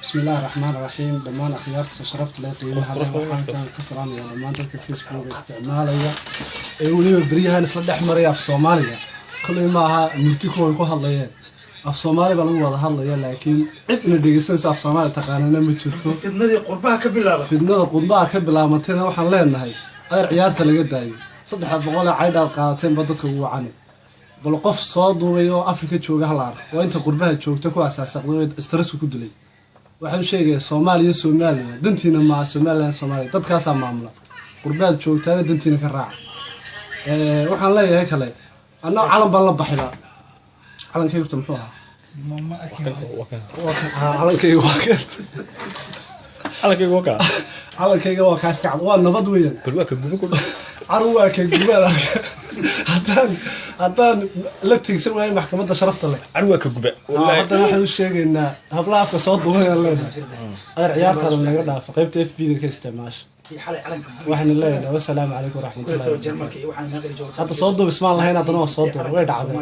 بسم الله الرحمن الرحيم دمان أخيار شرفت لي قيمة هذا وحنا كان كسران يا دمان تلك فيسبوك استعمالية ولي بريها نسلد أحمر في صوماليا كل ما مرتكو يكون هالليل في صوماليا بلغوا هذا هالليل لكن عندنا دقيقتين في صوماليا تقاننا متشتو في النادي قربها كبلا في النادي قربها كبلا متنا وحنا لنا هاي غير عيارته اللي قداي صدق بقول عيدا القاعتين بدك هو عني بل qof soo duubayo Afrika jooga hal arag waa inta qurbaha joogta ku asaasaqday stress ku dilay waxaan sheegay Soomaaliya dantiina ma Soomaaliya dadkaas maamula qurbaha joogtaana dantiina ka raac waxaan leeyahay kale anna calan baan la baxila calankaygu muxuu ahaa ماما أكيد calankayga waa kaas kacab waa nabad weeyaan kulwaaka gubo ku carwa ka gubaa haddaan la tigsan waayay maxkamadda sharafta leh carwaaka guba haddana waxaan u sheegaynaa hablaha afka soo duubayaan leenahay adeer ciyaartaada naga dhaafa qaybta FB-da ka isticmaasha waxaan leeyahay wassalaamu calaykum waraxmatullaahi hadda soo duub ismaan lahayn haddana waa soo duub way dhacday